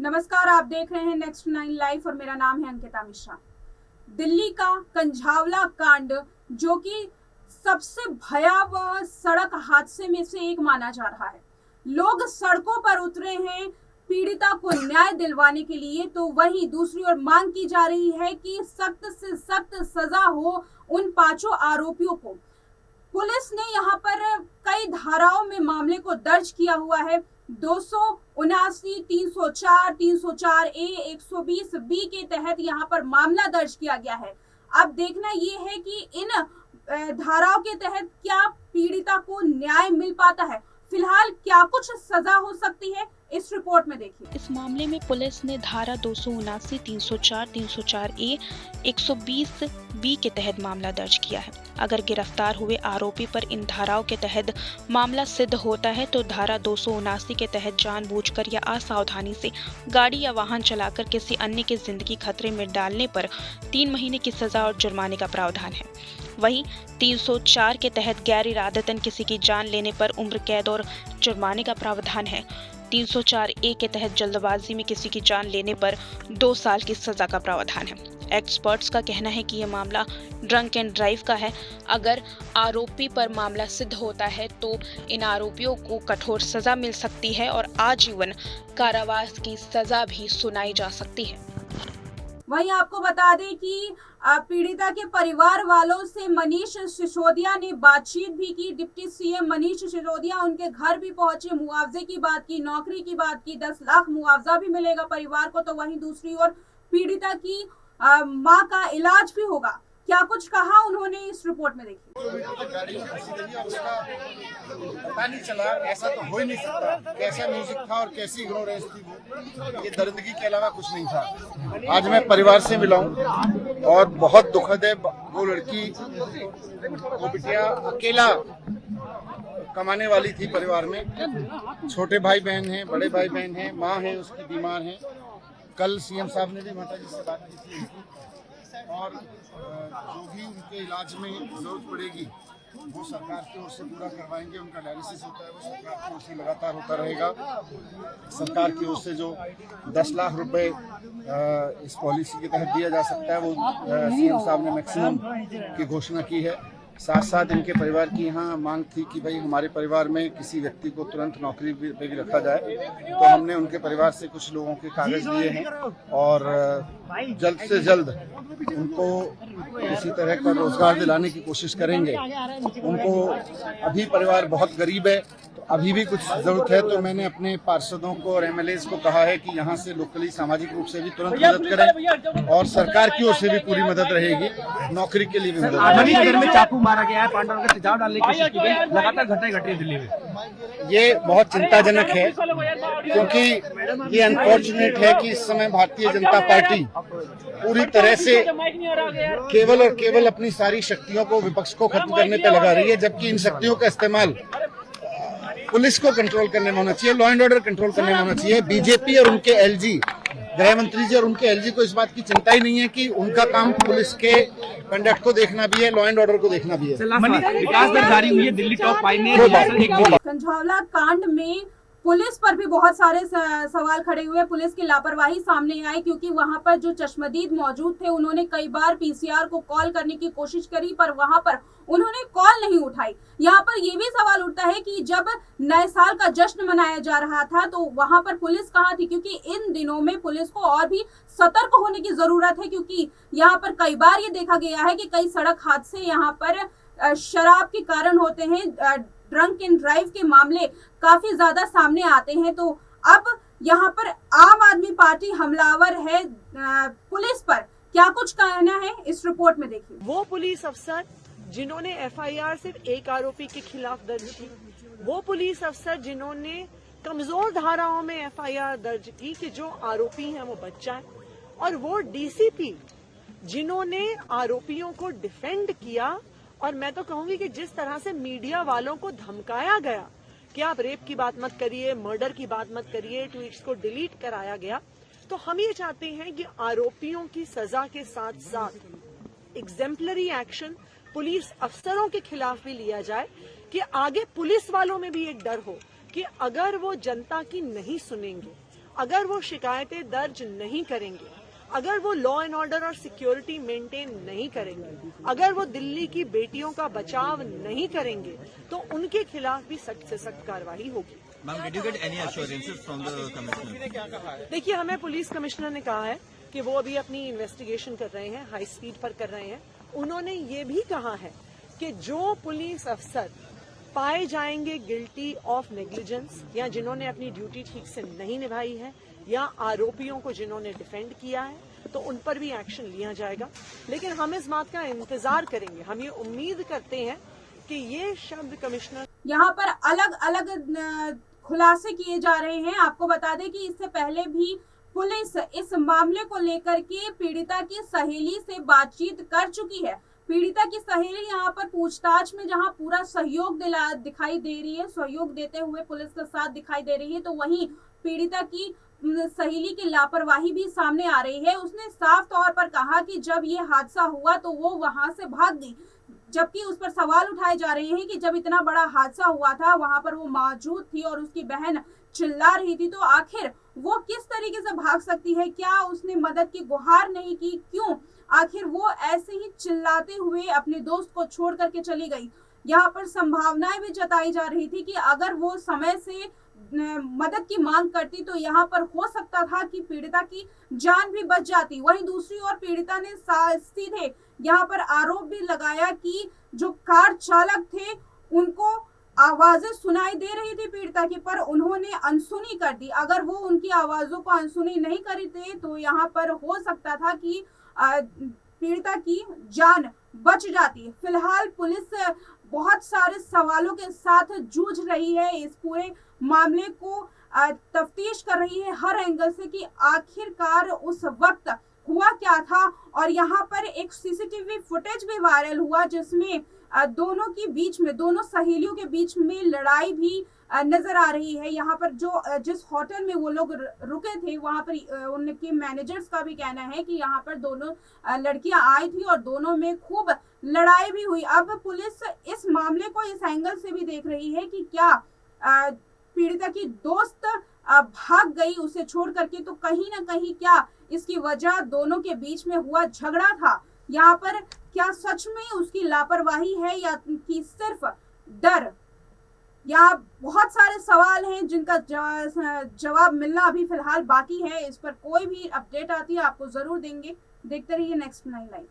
नमस्कार, आप देख रहे हैं नेक्स्ट 9 लाइव और मेरा नाम है अंकिता मिश्रा। दिल्ली का कंझावला कांड जो कि सबसे भयावह सड़क हादसे में से एक माना जा रहा है। लोग सड़कों पर उतरे हैं पीड़िता को न्याय दिलवाने के लिए, तो वहीं दूसरी ओर मांग की जा रही है कि सख्त से सख्त सजा हो उन 5 आरोपियों को। पुलिस ने यहाँ पर कई धाराओं में मामले को दर्ज किया हुआ है। 279, 304, 304A, 120B के तहत यहाँ पर मामला दर्ज किया गया है। अब देखना ये है कि इन धाराओं के तहत क्या पीड़िता को न्याय मिल पाता है। फिलहाल क्या कुछ सजा हो सकती है, इस रिपोर्ट में देखिए। इस मामले में पुलिस ने धारा 279, 304, 304A, 120B के तहत मामला दर्ज किया है। अगर गिरफ्तार हुए आरोपी पर इन धाराओं के तहत मामला सिद्ध होता है तो धारा 279 के तहत जानबूझकर या असावधानी से गाड़ी या वाहन चलाकर किसी अन्य की जिंदगी खतरे में डालने पर 3 महीने की सजा और जुर्माने का प्रावधान है। वहीं 304 के तहत गैर इरादतन किसी की जान लेने पर उम्र कैद और जुर्माने का प्रावधान है। 304A के तहत जल्दबाजी में किसी की जान लेने पर 2 साल की सजा का प्रावधान है। एक्सपर्ट्स का कहना है कि यह मामला ड्रंक एंड ड्राइव का है। अगर आरोपी पर मामला सिद्ध होता है तो इन आरोपियों को कठोर सजा मिल सकती है और आजीवन कारावास की सजा भी सुनाई जा सकती है। वहीं आपको बता दें कि पीड़िता के परिवार वालों से मनीष सिसोदिया ने बातचीत भी की। डिप्टी सीएम मनीष सिसोदिया उनके घर भी पहुंचे, मुआवजे की बात की, नौकरी की बात की, 10 लाख मुआवजा भी मिलेगा परिवार को। तो वहीं दूसरी ओर पीड़िता की मां का इलाज भी होगा। क्या कुछ कहा उन्होंने, इस रिपोर्ट में देखिए। गाड़ी में फंसी रही और उसका पता नहीं चला, ऐसा तो हो ही नहीं सकता। कैसा म्यूजिक था और कैसी इग्नोरेंस थी वो, ये दर्दगी के अलावा कुछ नहीं था। आज मैं परिवार से मिला हूँ और बहुत दुखद है। वो लड़की, वो बिटिया अकेला कमाने वाली थी परिवार में। छोटे भाई बहन हैं, बड़े भाई बहन हैं, माँ है उसकी बीमार है। कल सीएम साहब ने भी माता जी से बात की थी और जो भी उनके इलाज में जरूरत पड़ेगी वो सरकार की ओर से पूरा करवाएंगे। उनका डायलिसिस होता है वो सरकार की ओर से लगातार होता रहेगा। सरकार की ओर से जो 10 लाख रुपए इस पॉलिसी के तहत दिया जा सकता है वो सीएम साहब ने मैक्सिमम की घोषणा की है। साथ साथ इनके परिवार की यहाँ मांग थी कि भाई हमारे परिवार में किसी व्यक्ति को तुरंत नौकरी पे भी रखा जाए, तो हमने उनके परिवार से कुछ लोगों के कागज लिए हैं और जल्द से जल्द उनको किसी तरह का रोजगार दिलाने की कोशिश करेंगे। उनको अभी परिवार बहुत गरीब है, तो अभी भी कुछ जरूरत है, तो मैंने अपने पार्षदों को और एमएलएज को कहा है कि यहाँ से लोकली सामाजिक रूप से भी तुरंत मदद करें और सरकार की ओर से भी पूरी मदद रहेगी, नौकरी के लिए भी मदद। चाकू मारा गया है, पांडव का तेजाब डालने की कोशिश की गई, लगातार घटनाएं घट रही है दिल्ली में। ये बहुत चिंताजनक है क्योंकि ये अनफॉर्चुनेट है कि इस समय भारतीय जनता पार्टी पूरी तरह से केवल और केवल अपनी सारी शक्तियों को विपक्ष को खत्म करने पे लगा रही है, जबकि इन शक्तियों का इस्तेमाल पुलिस को कंट्रोल करने में होना चाहिए, लॉ एंड ऑर्डर कंट्रोल करने में होना चाहिए। बीजेपी और उनके एलजी, गृह मंत्री जी और उनके एलजी को इस बात की चिंता ही नहीं है कि उनका काम पुलिस के कंडक्ट को देखना भी है, लॉ एंड ऑर्डर को देखना भी है। विकास दर जारी हुई है, दिल्ली टॉप 5 में। कंझावला कांड में पुलिस पर भी बहुत सारे सवाल खड़े हुए। पुलिस की लापरवाही सामने आई क्योंकि वहां पर जो चश्मदीद मौजूद थे उन्होंने कई बार पीसीआर को कॉल करने की कोशिश करी, पर वहां पर उन्होंने कॉल नहीं उठाई। यहाँ पर ये भी सवाल उठता है कि जब नए साल का जश्न मनाया जा रहा था तो वहां पर पुलिस कहाँ थी, क्योंकि इन दिनों में पुलिस को और भी सतर्क होने की जरूरत है, क्योंकि यहाँ पर कई बार ये देखा गया है कि कई सड़क हादसे यहाँ पर शराब के कारण होते हैं। ड्रंक एंड ड्राइव के मामले काफी ज्यादा सामने आते हैं। तो अब यहाँ पर आम आदमी पार्टी हमलावर है पुलिस पर। क्या कुछ कहना है, इस रिपोर्ट में देखिए। वो पुलिस अफसर जिन्होंने एफआईआर सिर्फ एक आरोपी के खिलाफ दर्ज की, वो पुलिस अफसर जिन्होंने कमजोर धाराओं में एफआईआर दर्ज की कि जो आरोपी हैं वो बच्चा है, और वो डीसीपी जिन्होंने आरोपियों को डिफेंड किया। और मैं तो कहूंगी कि जिस तरह से मीडिया वालों को धमकाया गया कि आप रेप की बात मत करिए, मर्डर की बात मत करिए, ट्वीट्स को डिलीट कराया गया, तो हम ये चाहते हैं कि आरोपियों की सजा के साथ साथ एग्जेम्पलरी एक्शन पुलिस अफसरों के खिलाफ भी लिया जाए, कि आगे पुलिस वालों में भी एक डर हो कि अगर वो जनता की नहीं सुनेंगे अगर वो शिकायतें दर्ज नहीं करेंगे, अगर वो लॉ एंड ऑर्डर और सिक्योरिटी मेंटेन नहीं करेंगे, अगर वो दिल्ली की बेटियों का बचाव नहीं करेंगे, तो उनके खिलाफ भी सख्त से सख्त कार्रवाई होगी। Ma'am, did you get any assurances from the commissioner? देखिए, हमें पुलिस कमिश्नर ने कहा है कि वो अभी अपनी इन्वेस्टिगेशन कर रहे हैं, हाई स्पीड पर कर रहे हैं। उन्होंने ये भी कहा है कि जो पुलिस अफसर पाए जाएंगे गिल्टी ऑफ नेग्लिजेंस या जिन्होंने अपनी ड्यूटी ठीक से नहीं निभाई है या आरोपियों को जिन्होंने डिफेंड किया है, तो उन पर भी एक्शन लिया जाएगा। लेकिन हम इस बात का इंतजार करेंगे, हम ये उम्मीद करते हैं कि ये शब्द कमिश्नर यहाँ पर अलग अलग खुलासे किए जा रहे हैं। आपको बता दें कि इससे पहले भी पुलिस इस मामले को लेकर के पीड़िता की सहेली से बातचीत कर चुकी है। पीड़िता की सहेली यहाँ पर पूछताछ में जहाँ पूरा सहयोग दिखाई दे रही है, सहयोग देते हुए पुलिस के साथ दिखाई दे रही है, तो वहीं पीड़िता की सहेली की लापरवाही भी सामने आ रही है। उसने साफ तौर पर कहा कि जब ये हादसा हुआ तो वो वहां से भाग गई, जबकि उस पर सवाल उठाए जा रहे हैं कि जब इतना बड़ा हादसा हुआ था वहां पर वो मौजूद थी और उसकी बहन चिल्ला रही थी, तो आखिर वो किस तरीके से भाग सकती है? क्या उसने मदद की गुहार नहीं की? क्यों आखिर वो ऐसे ही चिल्लाते हुए अपने दोस्त को छोड़ करके चली गई? यहाँ पर संभावनाएं भी जताई जा रही थी कि अगर वो समय से मदद की मांग करती तो यहाँ पर हो सकता था कि पीड़िता की जान भी बच जाती। वहीं दूसरी ओर पीड़िता ने सीधे यहाँ पर आरोप भी लगाया कि जो कार चालक थे उनको आवाजें सुनाई दे रही थी पीड़िता की, पर उन्होंने अनसुनी कर दी। अगर वो उनकी आवाजों को अनसुनी नहीं करते तो यहाँ पर हो सकता था कि पीड़िता की जान बच जाती। फिलहाल पुलिस बहुत सारे सवालों के साथ जूझ रही है, इस पूरे मामले को तफ्तीश कर रही है हर एंगल से कि आखिरकार उस वक्त हुआ क्या था। और यहाँ पर एक सीसीटीवी फुटेज भी वायरल हुआ जिसमें दोनों के बीच में, दोनों सहेलियों के बीच में लड़ाई भी नजर आ रही है। यहाँ पर जो जिस होटल में वो लोग रुके थे वहां पर उनके मैनेजर्स का भी कहना है कि यहाँ पर दोनों लड़कियां आई थी और दोनों में खूब लड़ाई भी हुई। अब पुलिस इस मामले को इस एंगल से भी देख रही है कि क्या पीड़िता की दोस्त भाग गई उसे छोड़ करके, तो कहीं ना कहीं क्या इसकी वजह दोनों के बीच में हुआ झगड़ा था? यहाँ पर क्या सच में उसकी लापरवाही है या कि सिर्फ डर? यहाँ बहुत सारे सवाल हैं जिनका जवाब मिलना अभी फिलहाल बाकी है। इस पर कोई भी अपडेट आती है आपको जरूर देंगे। देखते रहिए नेक्स्ट 9 लाइव।